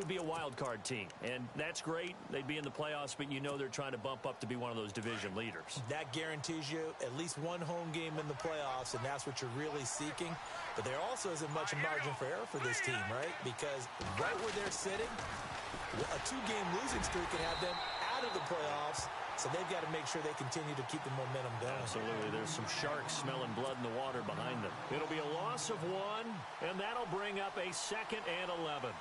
would be a wild card team, and that's great. They'd be in the playoffs, but you know they're trying to bump up to be one of those division leaders. That guarantees you at least one home game in the playoffs, and that's what you're really seeking. But there also isn't much margin for error for this team, right? Because right where they're sitting, a 2-game losing streak can have them out of the playoffs, so they've got to make sure they continue to keep the momentum going. Absolutely. There's some sharks smelling blood in the water behind them. It'll be a loss of 1, and that'll bring up a 2nd and 11.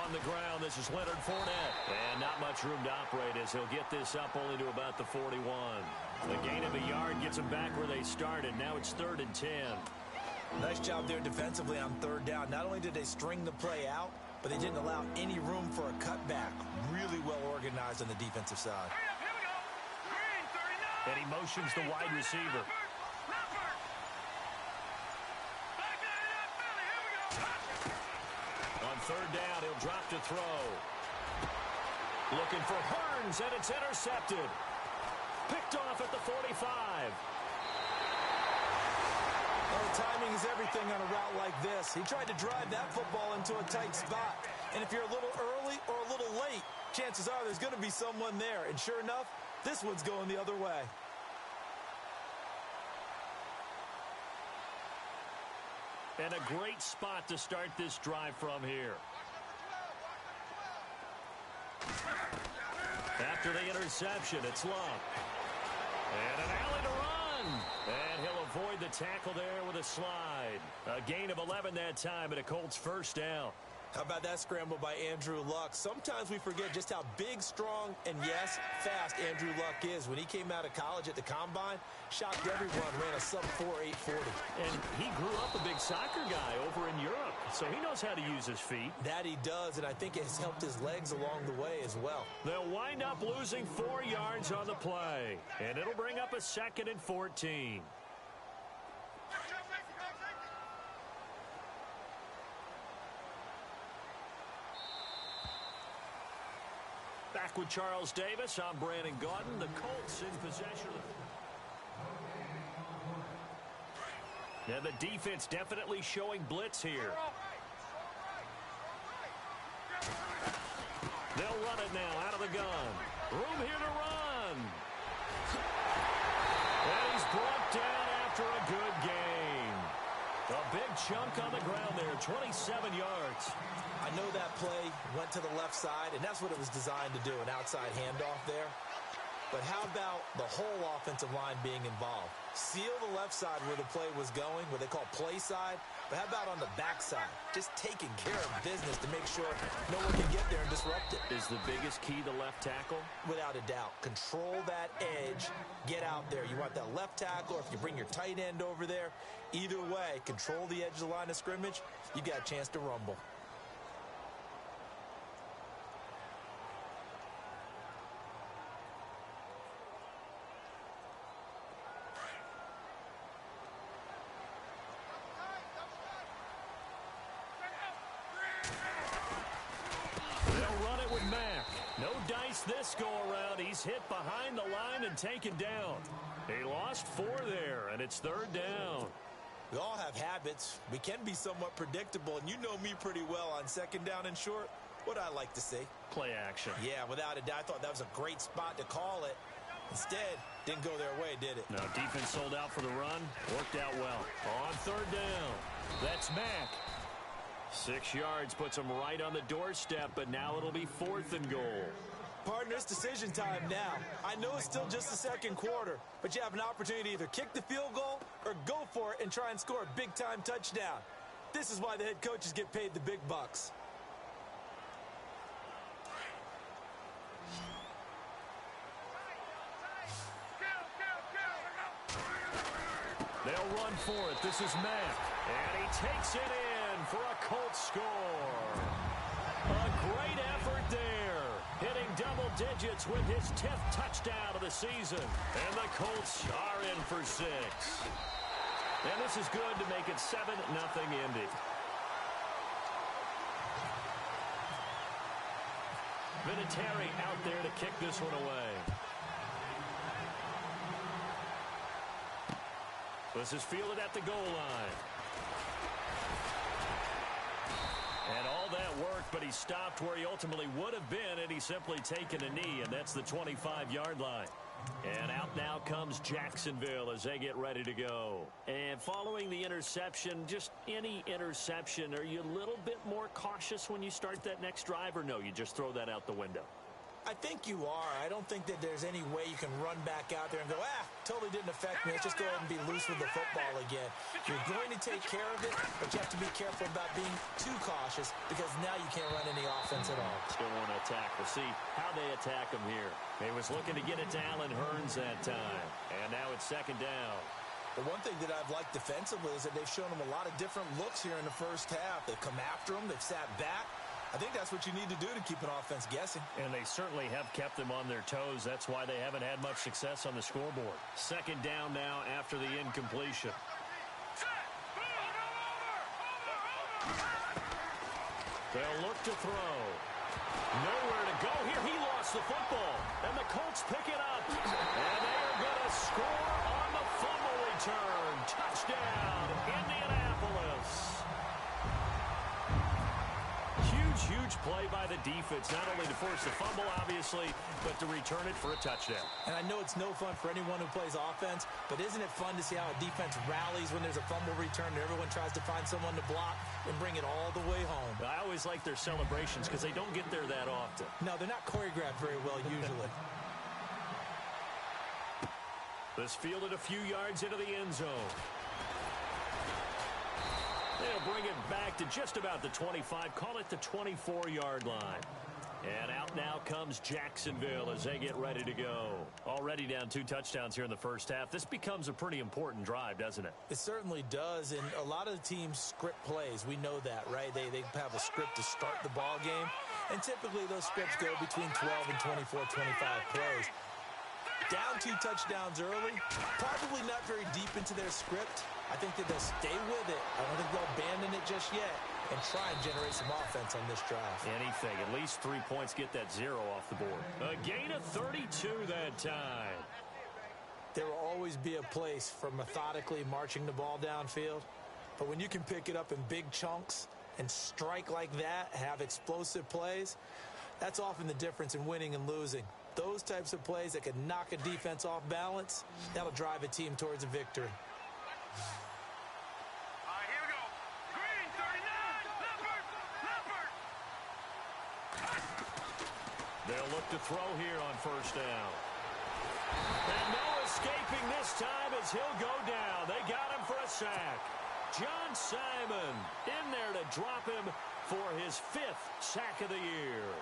On the ground, this is Leonard Fournette. And not much room to operate as he'll get this up only to about the 41. The gain of a yard gets them back where they started. Now it's 3rd and 10. Nice job there defensively on 3rd down. Not only did they string the play out, but they didn't allow any room for a cutback. Really well organized on the defensive side. Here we go. Green, 39. And he motions the wide receiver. On 3rd down, he'll drop to throw. Looking for Hearns, and it's intercepted. Picked off at the 45. Well, timing is everything on a route like this. He tried to drive that football into a tight spot. And if you're a little early or a little late, chances are there's going to be someone there. And sure enough, this one's going the other way. And a great spot to start this drive from here. After the interception, it's Love. And an alley to run. And he'll avoid the tackle there with a slide. A gain of 11 that time, and a Colts 1st down. How about that scramble by Andrew Luck? Sometimes we forget just how big, strong, and yes, fast Andrew Luck is. When he came out of college at the Combine, shocked everyone, ran a sub-4 840. And he grew up a big soccer guy over in Europe, so he knows how to use his feet. That he does, and I think it has helped his legs along the way as well. They'll wind up losing 4 yards on the play, and it'll bring up a 2nd and 14. Back with Charles Davis. I'm Brandon Gaudin. The Colts in possession. Now the defense definitely showing blitz here. They'll run it now out of the gun. Room here to run. And he's brought down after a good game. A big chunk on the ground there, 27 yards. I know that play went to the left side, and that's what it was designed to do, an outside handoff there. But how about the whole offensive line being involved? Seal the left side where the play was going, what they call play side. But how about on the back side? Just taking care of business to make sure no one can get there and disrupt it. Is the biggest key the left tackle? Without a doubt. Control that edge. Get out there. You want that left tackle, or if you bring your tight end over there. Either way, control the edge of the line of scrimmage. You got a chance to rumble. No dice this go-around. He's hit behind the line and taken down. He lost 4 there, and it's 3rd down. We all have habits. We can be somewhat predictable, and you know me pretty well on 2nd down and short. What I like to see? Play action. Yeah, without a doubt. I thought that was a great spot to call it. Instead, didn't go their way, did it? No, defense sold out for the run. Worked out well. On 3rd down, that's Mack. 6 yards puts him right on the doorstep, but now it'll be 4th and goal. Partner, it's decision time now. I know it's still just the 2nd quarter, but you have an opportunity to either kick the field goal or go for it and try and score a big-time touchdown. This is why the head coaches get paid the big bucks. They'll run for it. This is Mack. And he takes it in for a Colts score. A great effort there. Hitting double digits with his 10th touchdown of the season. And the Colts for 6. And this is good to make it 7-0 Indy. Vinatieri out there to kick this one away. This is fielded at the goal line. And all that work, but he stopped where he ultimately would have been had he simply taken a knee, and that's the 25-yard line. And out now comes Jacksonville as they get ready to go. And following the interception, just any interception, are you a little bit more cautious when you start that next drive, or no, you just throw that out the window? I think you are. I don't think that there's any way you can run back out there and go, totally didn't affect me. Let's just go ahead and be loose with the football again. You're going to take care of it, but you have to be careful about being too cautious because now you can't run any offense at all. Still want to attack. We'll see how they attack him here. He was looking to get it to Allen Hurns that time, and now it's 2nd down. The one thing that I've liked defensively is that they've shown him a lot of different looks here in the first half. They've come after him. They've sat back. I think that's what you need to do to keep an offense guessing. And they certainly have kept them on their toes. That's why they haven't had much success on the scoreboard. 2nd down now after the incompletion. They'll look to throw. Nowhere to go here. He lost the football. And the Colts pick it up. And they are going to score on the fumble return. Touchdown, Indianapolis. Huge play by the defense, not only to force the fumble, obviously, but to return it for a touchdown. And I know it's no fun for anyone who plays offense, but isn't it fun to see how a defense rallies when there's a fumble return and everyone tries to find someone to block and bring it all the way home? I always like their celebrations because they don't get there that often. No, they're not choreographed very well usually. This fielded a few yards into the end zone. They'll bring it back to just about the 25, call it the 24-yard line. And out now comes Jacksonville as they get ready to go. Already down 2 touchdowns here in the first half. This becomes a pretty important drive, doesn't it? It certainly does, and a lot of the teams script plays. We know that, right? They have a script to start the ball game, and typically those scripts go between 12 and 24, 25 plays. Down 2 touchdowns early, probably not very deep into their script. I think that they'll stay with it. I don't think they'll abandon it just yet and try and generate some offense on this drive. Anything. At least 3 points, get that 0 off the board. A gain of 32 that time. There will always be a place for methodically marching the ball downfield. But when you can pick it up in big chunks and strike like that, have explosive plays, that's often the difference in winning and losing. Those types of plays that can knock a defense off balance, that'll drive a team towards a victory. Here we go. Green, 39. Leopard. They'll look to throw here on 1st down. And no escaping this time as he'll go down. They got him for a sack. John Simon in there to drop him for his 5th sack of the year.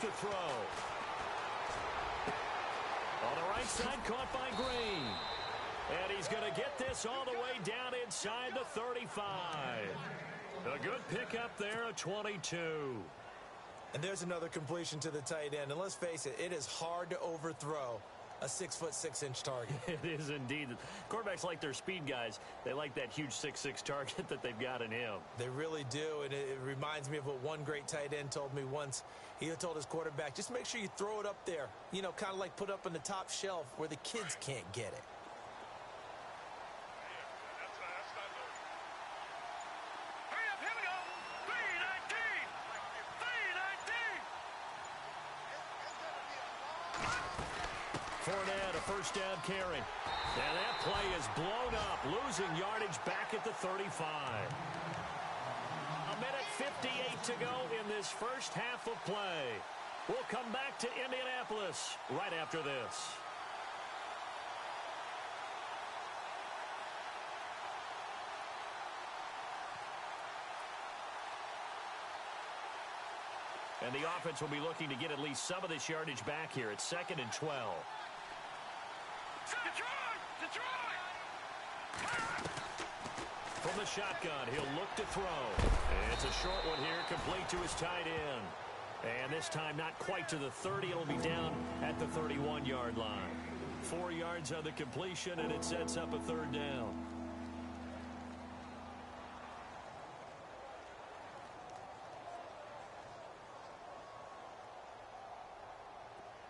To throw. On the right side, caught by Green. And he's going to get this all the way down inside the 35. A good pickup there, a 22. And there's another completion to the tight end. And let's face it, it is hard to overthrow a 6'6" target. It is indeed. Quarterbacks like their speed guys. They like that huge 6'6" target that they've got in him. They really do, and it reminds me of what one great tight end told me once. He told his quarterback, just make sure you throw it up there. You know, kind of like put up on the top shelf where the kids can't get it. Hurry up, here we go. 319. 319. Fournette, a 1st down carry. And that play is blown up, losing yardage back at the 35. A minute 58 to go in this first half of play. We'll come back to Indianapolis right after this. And the offense will be looking to get at least some of this yardage back here. It's 2nd and 12. From the shotgun, he'll look to throw. It's a short one here, complete to his tight end. And this time not quite to the 30. It'll be down at the 31-yard line. 4 yards on the completion, and it sets up a 3rd down.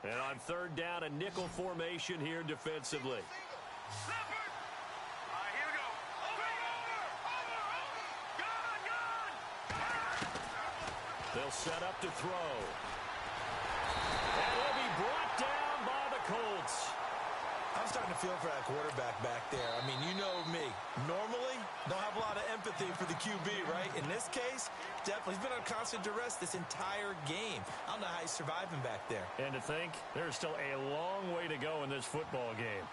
And on 3rd down, a nickel formation here defensively. They'll set up to throw. And he'll be brought down by the Colts. I'm starting to feel for that quarterback back there. I mean, you know me. Normally, don't have a lot of empathy for the QB, right? In this case, definitely. He's been on constant duress this entire game. I don't know how he's surviving back there. And to think, there's still a long way to go in this football game.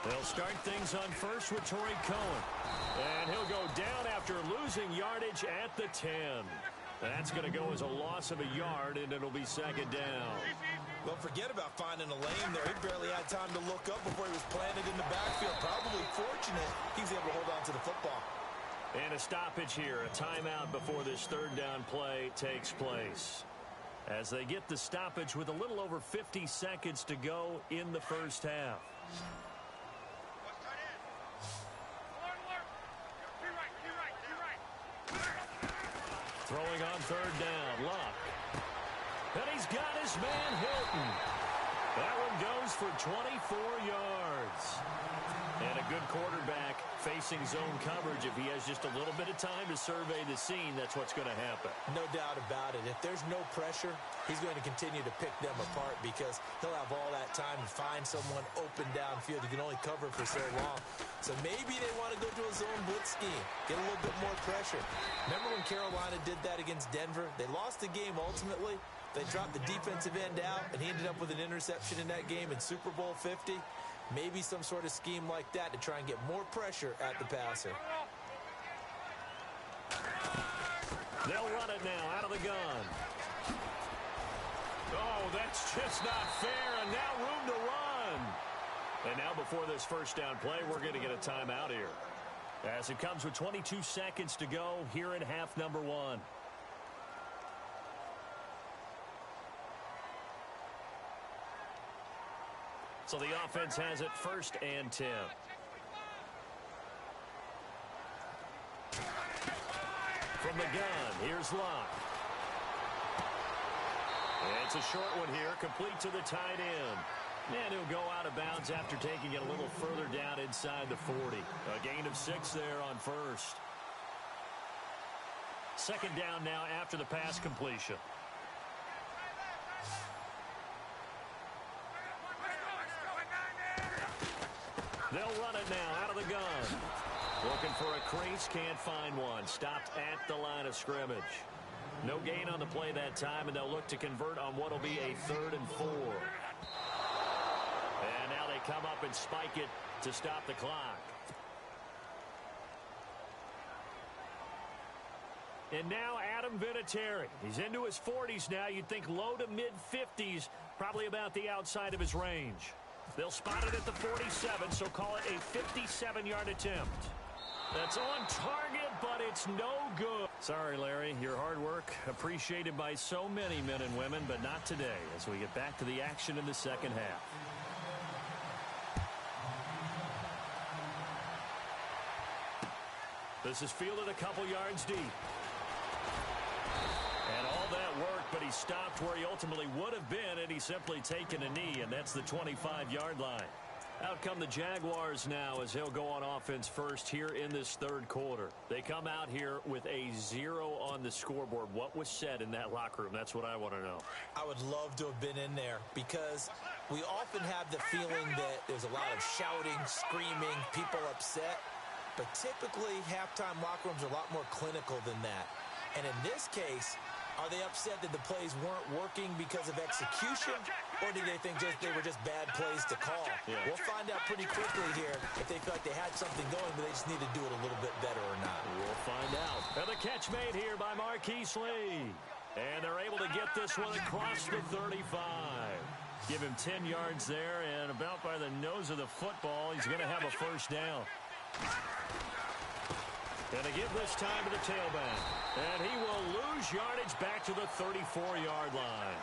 They'll start things on first with Torrey Cohen. And he'll go down after losing yardage at the 10. That's going to go as a loss of a yard, and it'll be 2nd down. Well, forget about finding a lane there. He barely had time to look up before he was planted in the backfield. Probably fortunate he's able to hold on to the football. And a stoppage here, a timeout before this 3rd down play takes place. As they get the stoppage with a little over 50 seconds to go in the first half. Throwing on 3rd down, Luck. And he's got his man Hilton. That one goes for 24 yards. And a good quarterback facing zone coverage. If he has just a little bit of time to survey the scene, that's what's going to happen. No doubt about it. If there's no pressure, he's going to continue to pick them apart because he'll have all that time to find someone open downfield. He can only cover for so long. So maybe they want to go to a zone blitz scheme, get a little bit more pressure. Remember when Carolina did that against Denver? They lost the game ultimately. They dropped the defensive end out, and he ended up with an interception in that game in Super Bowl 50. Maybe some sort of scheme like that to try and get more pressure at the passer. They'll run it now out of the gun. Oh, that's just not fair, and now room to run. And now before this first down play, we're going to get a timeout here. As it comes with 22 seconds to go here in half number 1. So the offense has it 1st and 10. From the gun, here's Locke. It's a short one here, complete to the tight end. And he'll go out of bounds after taking it a little further down inside the 40. A gain of 6 there on first. 2nd down now after the pass completion. They'll run it now out of the gun. Looking for a crease, can't find one. Stopped at the line of scrimmage. No gain on the play that time, and they'll look to convert on what will be a 3rd and 4. And now they come up and spike it to stop the clock. And now Adam Vinatieri. He's into his 40s now. You'd think low to mid-50s, probably about the outside of his range. They'll spot it at the 47, so call it a 57-yard attempt. That's on target, but it's no good. Sorry, Larry. Your hard work appreciated by so many men and women, but not today as we get back to the action in the second half. This is fielded a couple yards deep. And all that work, but he's stopped where he ultimately would have been had he simply taken a knee, and that's the 25-yard line. Out come the Jaguars now as he'll go on offense first here in this third quarter. They come out here with a 0 on the scoreboard. What was said in that locker room? That's what I want to know. I would love to have been in there because we often have the feeling that there's a lot of shouting, screaming, people upset. But typically, halftime locker rooms are a lot more clinical than that. And in this case, are they upset that the plays weren't working because of execution, or do they think they were just bad plays to call? Yeah. We'll find out pretty quickly here if they feel like they had something going, but they just need to do it a little bit better or not. We'll find out. And the catch made here by Marquise Lee. And they're able to get this one across the 35. Give him 10 yards there, and about by the nose of the football, he's going to have a first down. And they give this time to the tailback. And he will lose yardage back to the 34-yard line.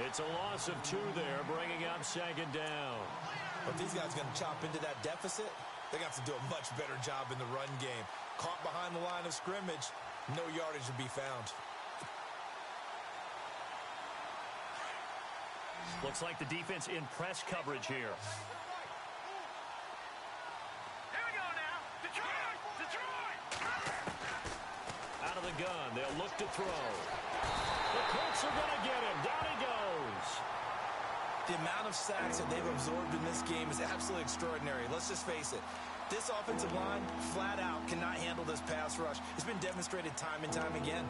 It's a loss of 2 there, bringing up second down. But these guys are going to chop into that deficit. They got to do a much better job in the run game. Caught behind the line of scrimmage, no yardage to be found. Looks like the defense in press coverage here. Here we go now. Detroit! Detroit! Out of the gun, they'll look to throw. The Colts are going to get him. Down he goes. The amount of sacks that they've absorbed in this game is absolutely extraordinary. Let's just face it. This offensive line, flat out, cannot handle this pass rush. It's been demonstrated time and time again.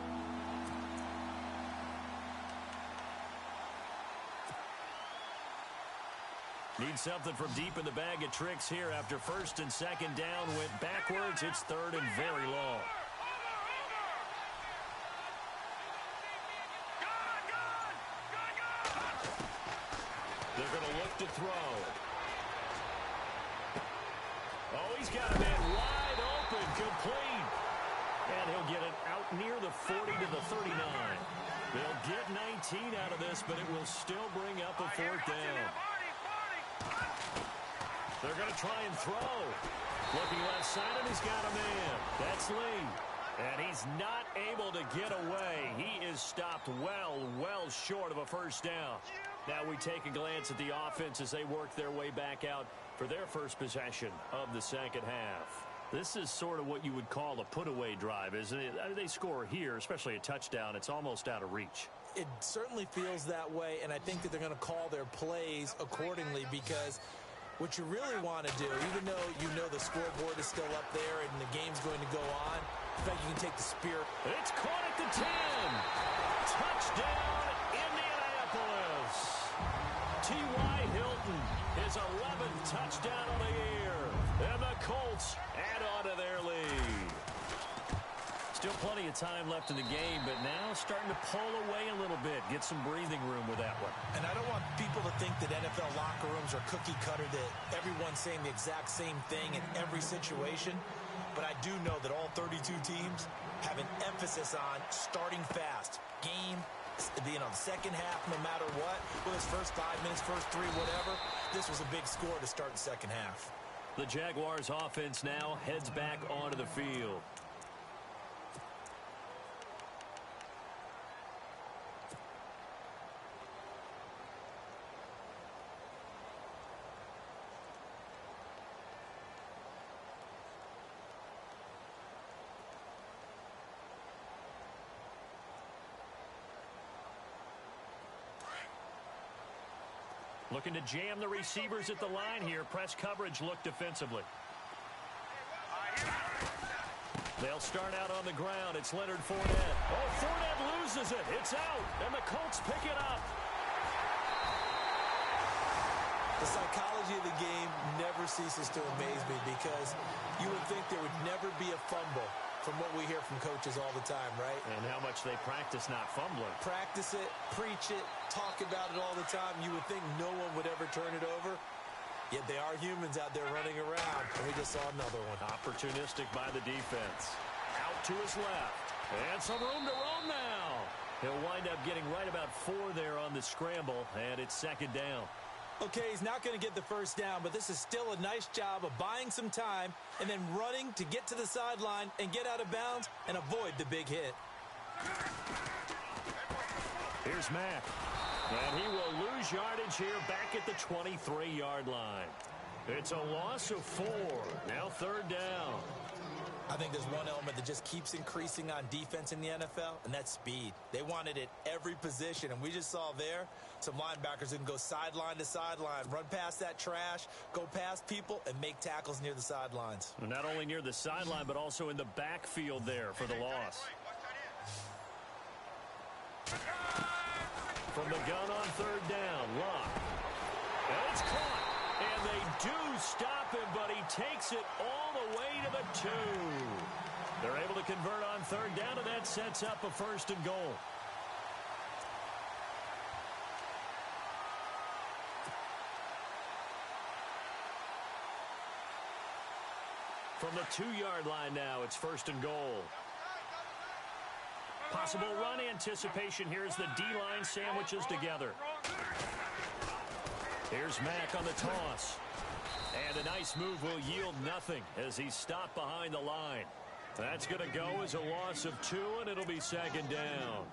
Need something from deep in the bag of tricks here after first and second down went backwards. It's third and very long. They're going to look to throw. Oh, he's got a man wide open, complete. And he'll get it out near the 40 to the 39. They'll get 19 out of this, but it will still bring up a fourth down. They're going to try and throw. Looking left side, and he's got a man. That's Lee. And he's not able to get away. He is stopped well short of a first down. Now we take a glance at the offense as they work their way back out for their first possession of the second half. This is sort of what you would call a put-away drive, isn't it? I mean, they score here, especially a touchdown. It's almost out of reach. It certainly feels that way, and I think that they're going to call their plays accordingly because what you really want to do, even though you know the scoreboard is still up there and the game's going to go on, I think you can take the spirit. It's caught at the 10. Touchdown, Indianapolis. T.Y. Hilton, his 11th touchdown of the year. And the Colts add on to their lead. Still plenty of time left in the game, but now starting to pull away a little bit. Get some breathing room with that one. And I don't want people to think that NFL locker rooms are cookie cutter, that everyone's saying the exact same thing in every situation. But I do know that all 32 teams have an emphasis on starting fast. Game, the second half, no matter what, whether it's first 5 minutes, first 3, whatever, this was a big score to start the second half. The Jaguars offense now heads back onto the field. Looking to jam the receivers at the line here. Press coverage look defensively. They'll start out on the ground. It's Leonard Fournette. Oh, Fournette loses it. It's out. And the Colts pick it up. The psychology of the game never ceases to amaze me because you would think there would never be a fumble from what we hear from coaches all the time, right? And how much they practice not fumbling. Practice it, preach it, talk about it all the time. You would think no one would ever turn it over. Yet they are humans out there running around. And we just saw another one. Opportunistic by the defense. Out to his left. And some room to roam now. He'll wind up getting right about 4 there on the scramble. And it's second down. Okay, he's not going to get the first down, but this is still a nice job of buying some time and then running to get to the sideline and get out of bounds and avoid the big hit. Here's Mack. And he will lose yardage here back at the 23-yard line. It's a loss of 4. Now 3rd down. I think there's one element that just keeps increasing on defense in the NFL, and that's speed. They want it at every position, and we just saw there some linebackers that can go sideline to sideline, run past that trash, go past people, and make tackles near the sidelines. And not only near the sideline, but also in the backfield there for the loss. From the gun on 3rd down, Luck. And it's caught. And they do stop him, but he takes it all the way to the 2. They're able to convert on 3rd down, and that sets up a 1st and goal. From the 2-yard line now, it's 1st and goal. Possible run anticipation here as the D-line sandwiches together. Here's Mack on the toss. And a nice move will yield nothing as he's stopped behind the line. That's going to go as a loss of 2, and it'll be 2nd down.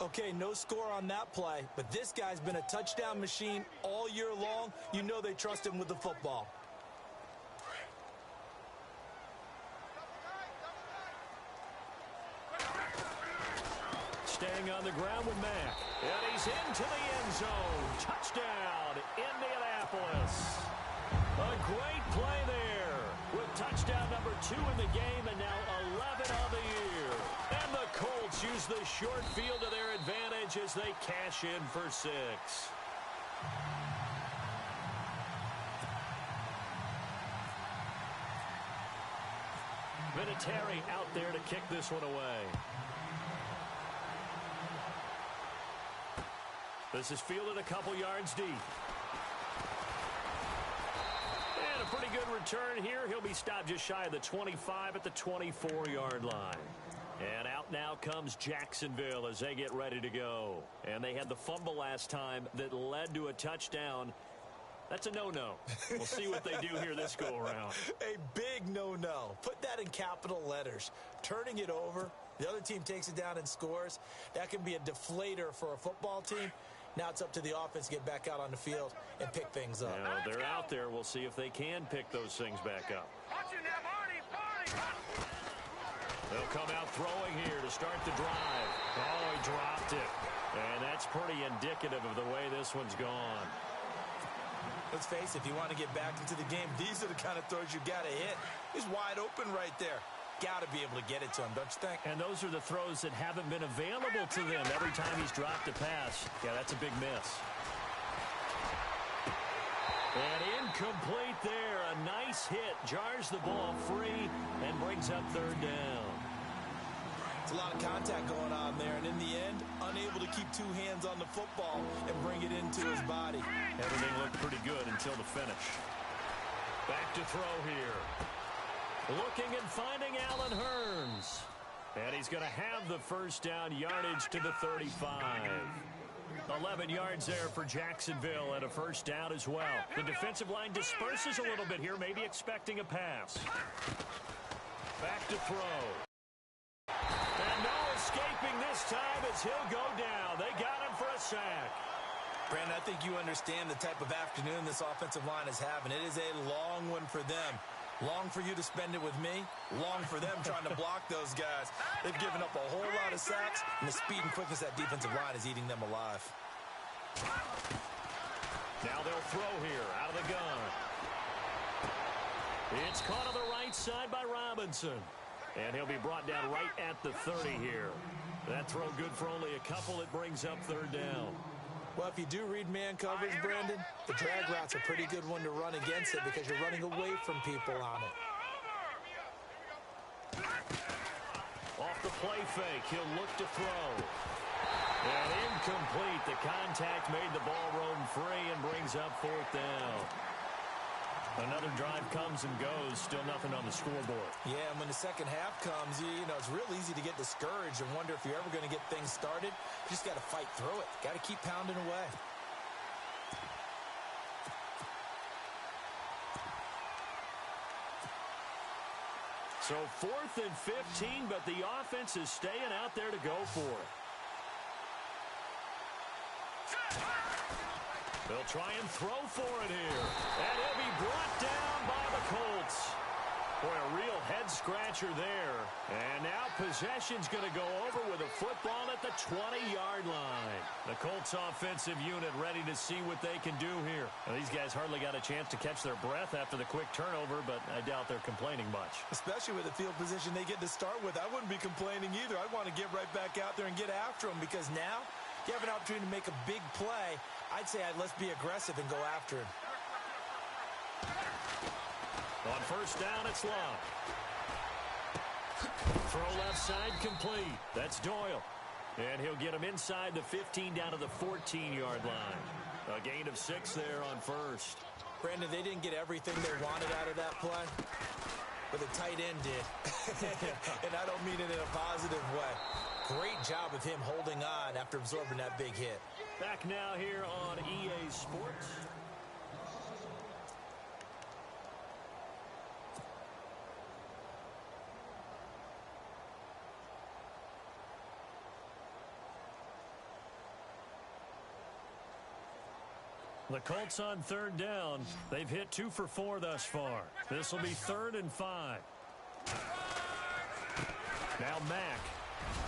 Okay, no score on that play, but this guy's been a touchdown machine all year long. You know they trust him with the football. Staying on the ground with Mack. And he's into the end zone. Touchdown, Indianapolis. A great play there with touchdown number 2 in the game and now 11 of the year. And the Colts use the short field to their advantage as they cash in for 6. Vinatieri out there to kick this one away. This is fielded a couple yards deep. And a pretty good return here. He'll be stopped just shy of the 25 at the 24-yard line. And out now comes Jacksonville as they get ready to go. And they had the fumble last time that led to a touchdown. That's a no-no. We'll see what they do here this go-around. A big no-no. Put that in capital letters. Turning it over, the other team takes it down and scores. That can be a deflator for a football team. Now it's up to the offense to get back out on the field and pick things up. Now they're out there. We'll see if they can pick those things back up. They'll come out throwing here to start the drive. Oh, he dropped it. And that's pretty indicative of the way this one's gone. Let's face it, if you want to get back into the game, these are the kind of throws you got to hit. He's wide open right there. Got to be able to get it to him, don't you think? And those are the throws that haven't been available to them every time he's dropped a pass. Yeah, that's a big miss. And incomplete there. A nice hit. Jars the ball free and brings up 3rd down. It's a lot of contact going on there, and in the end, unable to keep 2 hands on the football and bring it into his body. Everything looked pretty good until the finish. Back to throw here. Looking and finding Allen Hurns. And he's going to have the 1st down yardage to the 35. 11 yards there for Jacksonville and a 1st down as well. The defensive line disperses a little bit here, maybe expecting a pass. Back to throw. And no escaping this time as he'll go down. They got him for a sack. Brandon, I think you understand the type of afternoon this offensive line is having. It is a long one for them. Long for you to spend it with me. Long for them trying to block those guys. They've given up a whole lot of sacks, and the speed and quickness of that defensive line is eating them alive. Now they'll throw here out of the gun. It's caught on the right side by Robinson. And he'll be brought down right at the 30 here. That throw good for only a couple. It brings up 3rd down. Well, if you do read man coverage, Brandon, the drag route's a pretty good one to run against it because you're running away from people on it. Off the play fake, he'll look to throw. And incomplete. The contact made the ball roam free and brings up 4th down. Another drive comes and goes. Still nothing on the scoreboard. Yeah, and when the second half comes, you know, it's real easy to get discouraged and wonder if you're ever going to get things started. You just got to fight through it. Got to keep pounding away. So 4th and 15, but the offense is staying out there to go for it. They'll try and throw for it here. And he'll be brought down by the Colts. Boy, a real head-scratcher there. And now possession's going to go over with a football at the 20-yard line. The Colts offensive unit ready to see what they can do here. Now, these guys hardly got a chance to catch their breath after the quick turnover, but I doubt they're complaining much. Especially with the field position they get to start with. I wouldn't be complaining either. I want to get right back out there and get after them because now you have an opportunity to make a big play. I'd say let's be aggressive and go after him. On first down, it's Love. Throw left side complete. That's Doyle. And he'll get him inside the 15 down to the 14-yard line. A gain of 6 there on first. Brandon, they didn't get everything they wanted out of that play, but the tight end did. And I don't mean it in a positive way. Great job of him holding on after absorbing that big hit. Back now here on EA Sports. The Colts on third down. They've hit 2 for 4 thus far. This will be 3rd and 5. Now Mack.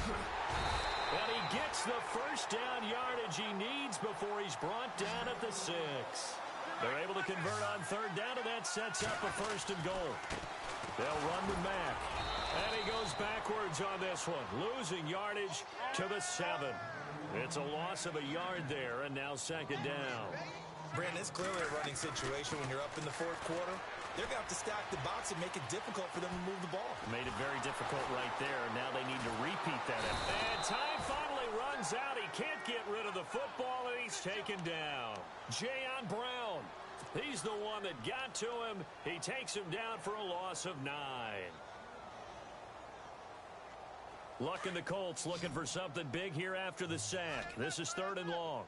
And he gets the first down yardage he needs before he's brought down at the 6. They're able to convert on third down, and that sets up a 1st and goal. They'll run with Mack. And he goes backwards on this one, losing yardage to the 7. It's a loss of a yard there, and now 2nd down. Brandon, it's clearly a running situation when you're up in the 4th quarter. They're going to have to stack the box and make it difficult for them to move the ball. Made it very difficult right there. Now they need to repeat that. And time finally runs out. He can't get rid of the football, and he's taken down. Jayon Brown. He's the one that got to him. He takes him down for a loss of 9. Luck in the Colts looking for something big here after the sack. This is 3rd and long.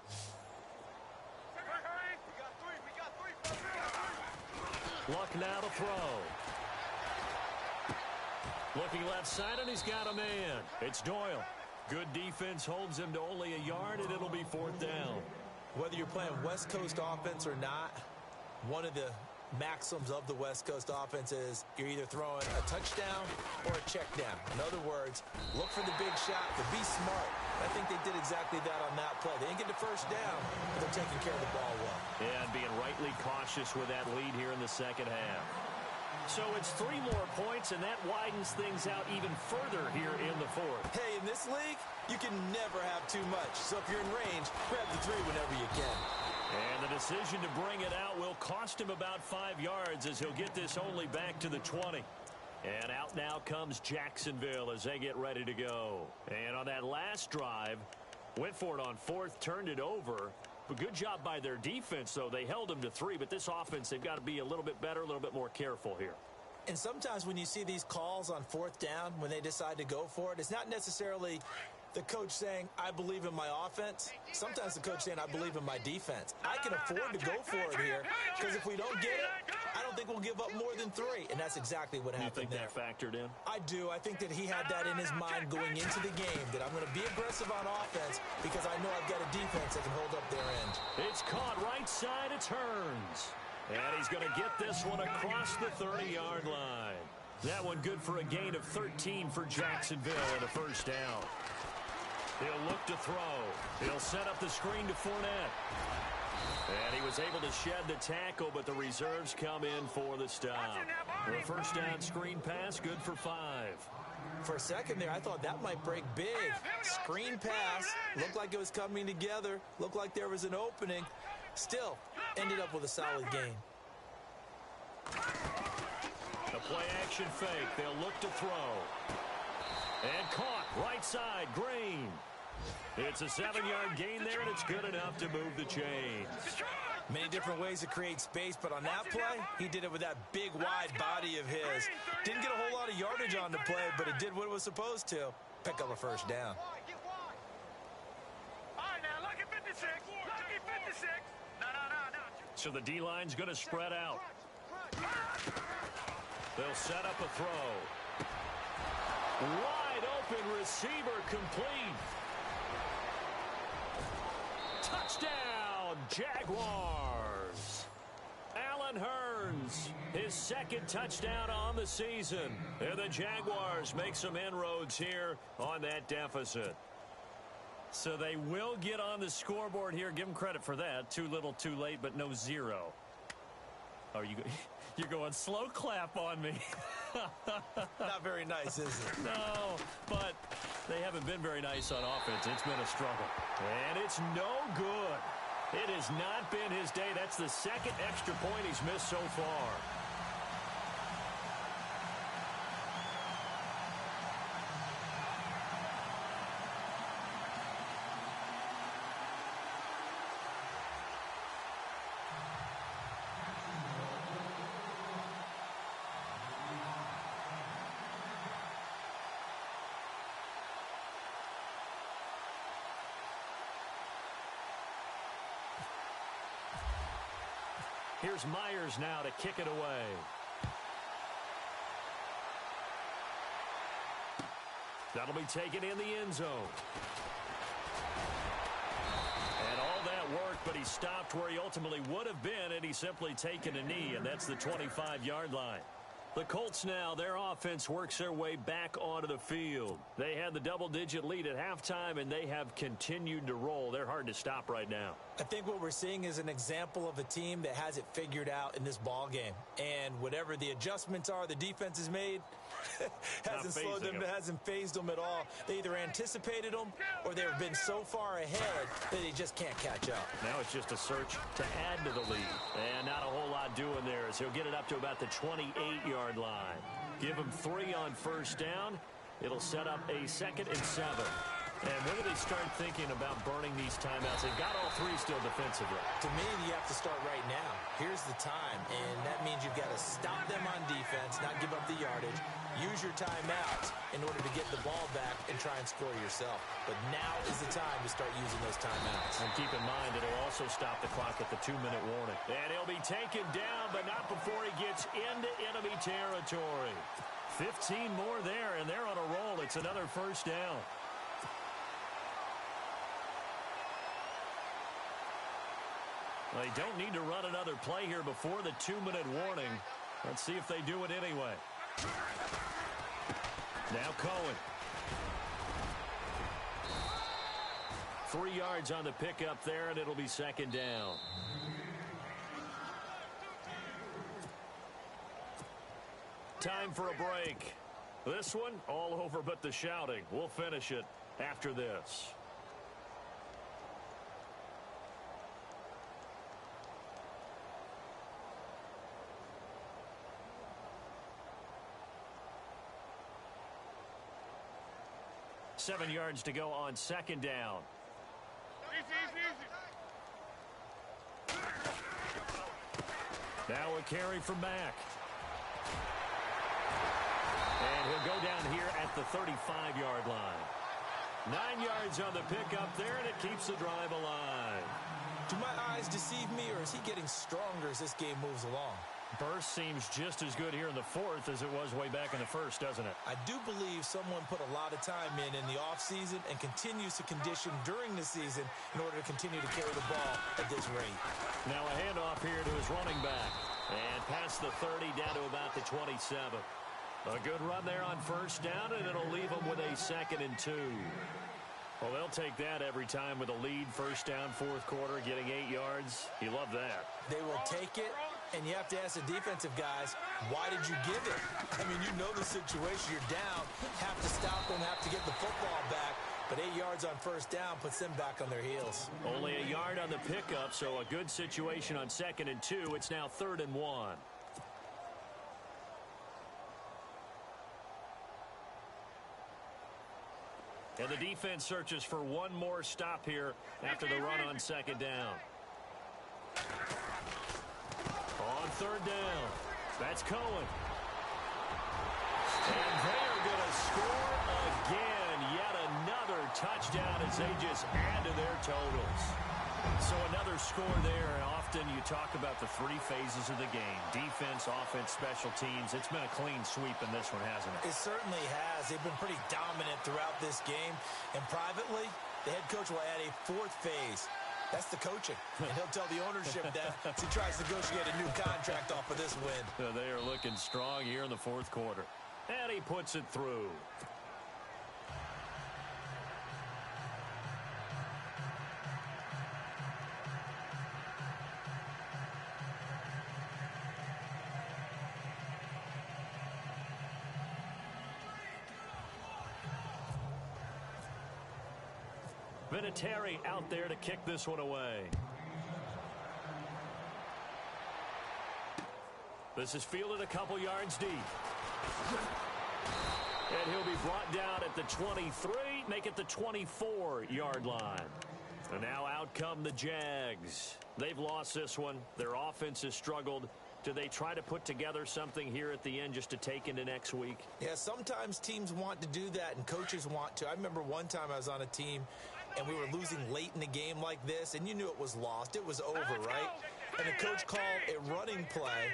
Luck now to throw. Looking left side, and he's got a man. It's Doyle. Good defense holds him to only a yard, and it'll be 4th down. Whether you're playing West Coast offense or not, one of the maxims of the West Coast offense is you're either throwing a touchdown or a check down. In other words, look for the big shot, but be smart. I think they did exactly that on that play. They didn't get the first down, but they're taking care of the ball well. Yeah, and being rightly cautious with that lead here in the 2nd half. So it's 3 more points, and that widens things out even further here in the 4th. Hey, in this league, you can never have too much. So if you're in range, grab the 3 whenever you can. And the decision to bring it out will cost him about 5 yards as he'll get this only back to the 20. And out now comes Jacksonville as they get ready to go. And on that last drive, went for it on 4th, turned it over. But good job by their defense, though. They held them to 3, but this offense, they've got to be a little bit better, a little bit more careful here. And sometimes when you see these calls on 4th down, when they decide to go for it, it's not necessarily the coach saying, I believe in my offense. Sometimes the coach saying, I believe in my defense. I can afford to go for it here because if we don't get it, I don't think we'll give up more than 3. And that's exactly what happened there. You think that factored in? I do. I think that he had that in his mind going into the game, that I'm going to be aggressive on offense because I know I've got a defense that can hold up their end. It's caught right side. It turns. And he's going to get this one across the 30-yard line. That one good for a gain of 13 for Jacksonville and a 1st down. He'll look to throw. He'll set up the screen to Fournette. And he was able to shed the tackle, but the reserves come in for the stop. The 1st down screen pass, good for 5. For a second there, I thought that might break big. Screen pass. Looked like it was coming together. Looked like there was an opening. Still, ended up with a solid gain. The play action fake. They'll look to throw. And caught right side, Green. It's a 7-yard gain there, and it's good enough to move the chains. Many different ways to create space, but on that play, he did it with that big, wide body of his. Didn't get a whole lot of yardage on the play, but it did what it was supposed to. Pick up a 1st down. All right, now, lucky 56. Lucky 56. No. So the D-line's going to spread out. They'll set up a throw. Wide open receiver complete. Touchdown, Jaguars. Allen Hurns, his second touchdown on the season. And the Jaguars make some inroads here on that deficit. So they will get on the scoreboard here. Give them credit for that. Too little, too late, but no zero. Oh, you're going slow clap on me. Not very nice, is it? No, but they haven't been very nice on offense. It's been a struggle. And it's no good. It has not been his day. That's the second extra point he's missed so far. Here's Myers now to kick it away. That'll be taken in the end zone. And all that work, but he stopped where he ultimately would have been, and he's simply taken a knee, and that's the 25-yard line. The Colts now, their offense works their way back onto the field. They had the double-digit lead at halftime, and they have continued to roll. They're hard to stop right now. I think what we're seeing is an example of a team that has it figured out in this ball game. And whatever the adjustments are the defense has made, hasn't slowed them, hasn't phased them at all. They either anticipated them or they've been so far ahead that they just can't catch up. Now it's just a search to add to the lead. And not a whole lot doing there as he'll get it up to about the 28-yard line. Give him 3 on first down. It'll set up a 2nd and 7. And when do they start thinking about burning these timeouts? They've got all 3 still defensively. To me, you have to start right now. Here's the time, and that means you've got to stop them on defense, not give up the yardage, use your timeouts in order to get the ball back and try and score yourself. But now is the time to start using those timeouts. And keep in mind, it'll also stop the clock at the 2-minute warning. And he'll be taken down, but not before he gets into enemy territory. 15 more there, and they're on a roll. It's another first down. They don't need to run another play here before the 2-minute warning. Let's see if they do it anyway. Now Cohen. 3 yards on the pickup there, and it'll be 2nd down. Time for a break. This one, all over but the shouting. We'll finish it after this. Seven yards to go on 2nd down. Now a carry from Mack. And he'll go down here at the 35-yard line. 9 yards on the pickup there, and it keeps the drive alive. Do my eyes deceive me, or is he getting stronger as this game moves along? Burst seems just as good here in the 4th as it was way back in the 1st, doesn't it? I do believe someone put a lot of time in the offseason and continues to condition during the season in order to continue to carry the ball at this rate. Now a handoff here to his running back. And past the 30 down to about the 27. A good run there on first down, and it'll leave him with a 2nd and 2. Well, they'll take that every time with a lead. First down, 4th quarter, getting 8 yards. You love that. They will take it. And you have to ask the defensive guys, why did you give it? I mean, you know the situation. You're down, have to stop them, have to get the football back. But 8 yards on first down puts them back on their heels. Only a yard on the pickup, so a good situation on 2nd and 2. It's now 3rd and 1. And the defense searches for one more stop here after the run on 2nd down. On 3rd down, that's Cohen. And they're going to score again. Yet another touchdown as they just add to their totals. So another score there. Often you talk about the 3 phases of the game. Defense, offense, special teams. It's been a clean sweep in this one, hasn't it? It certainly has. They've been pretty dominant throughout this game. And privately, the head coach will add a 4th phase. That's the coaching. And he'll tell the ownership that as he tries to negotiate a new contract off of this win. They are looking strong here in the fourth quarter. And he puts it through. Vinatieri out there to kick this one away. This is fielded a couple yards deep. And he'll be brought down at the 23, make it the 24-yard line. And now out come the Jags. They've lost this one. Their offense has struggled. Do they try to put together something here at the end just to take into next week? Yeah, sometimes teams want to do that and coaches want to. I remember one time I was on a team and we were losing late in the game like this, and you knew it was lost. It was over, right? And the coach called a running play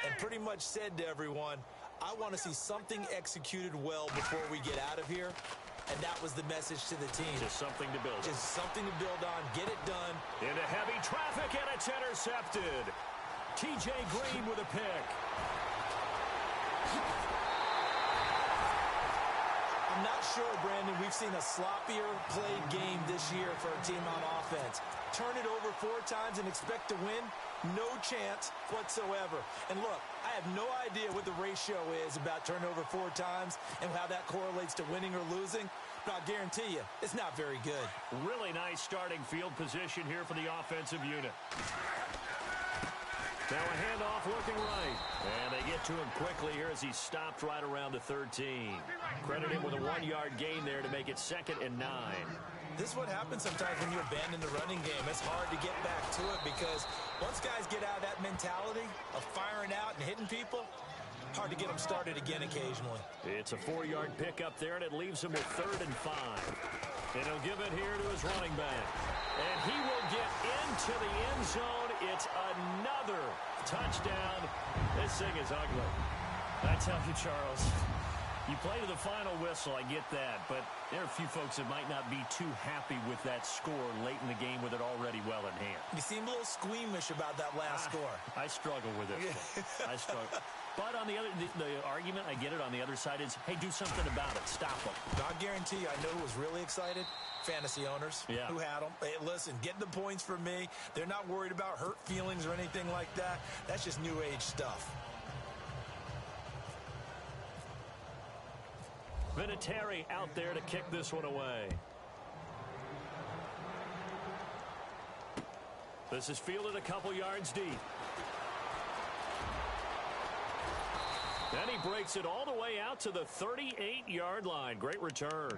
and pretty much said to everyone, I want to see something executed well before we get out of here. And that was the message to the team. Just something to build on. Just something to build on. Get it done. Into heavy traffic, and it's intercepted. T.J. Green with a pick. I'm not sure, Brandon, we've seen a sloppier played game this year for a team on offense. Turn it over 4 times and expect to win? No chance whatsoever. And look, I have no idea what the ratio is about turnover 4 times and how that correlates to winning or losing. But I'll guarantee you, it's not very good. Really nice starting field position here for the offensive unit. Now a handoff looking right. And they get to him quickly here as he stopped right around the 13. Credit him with a 1-yard gain there to make it 2nd and 9. This is what happens sometimes when you abandon the running game. It's hard to get back to it because once guys get out of that mentality of firing out and hitting people, hard to get them started again occasionally. It's a 4-yard pickup there, and it leaves him with 3rd and 5. And he'll give it here to his running back. And he will get into the end zone. It's another touchdown. This thing is ugly. I tell you, Charles, you play to the final whistle, I get that, but there are a few folks that might not be too happy with that score late in the game with it already well in hand. You seem a little squeamish about that last score. I struggle with it. I struggle. But on the other, the argument, I get it, on the other side is, hey, do something about it. Stop them. I guarantee you, I know who was really excited. Fantasy owners who had them. Hey, listen, get the points from me. They're not worried about hurt feelings or anything like that. That's just new age stuff. Vinatieri out there to kick this one away. This is fielded a couple yards deep. And he breaks it all the way out to the 38-yard line. Great return.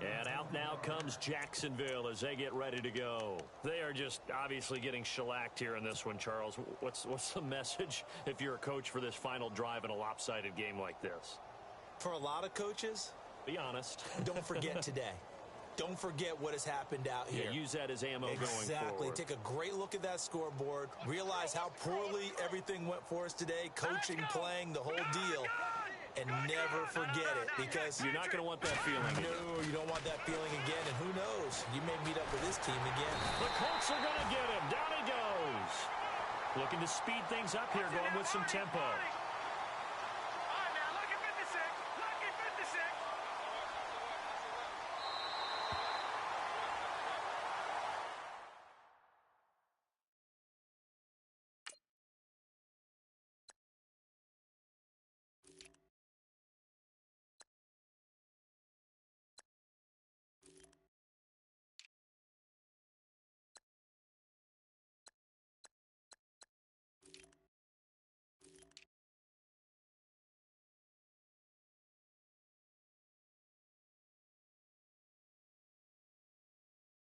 And out now comes Jacksonville as they get ready to go. They are just obviously getting shellacked here in this one, Charles. What's the message if you're a coach for this final drive in a lopsided game like this? For a lot of coaches, be honest. Don't forget today. Don't forget what has happened out here. Yeah, use that as ammo going forward. Exactly. Take a great look at that scoreboard. Realize how poorly everything went for us today. Coaching, playing, the whole deal. And never forget it, because you're not going to want that feeling. No, you don't want that feeling again. And who knows? You may meet up with this team again. The Colts are going to get him. Down he goes. Looking to speed things up here, going with some tempo.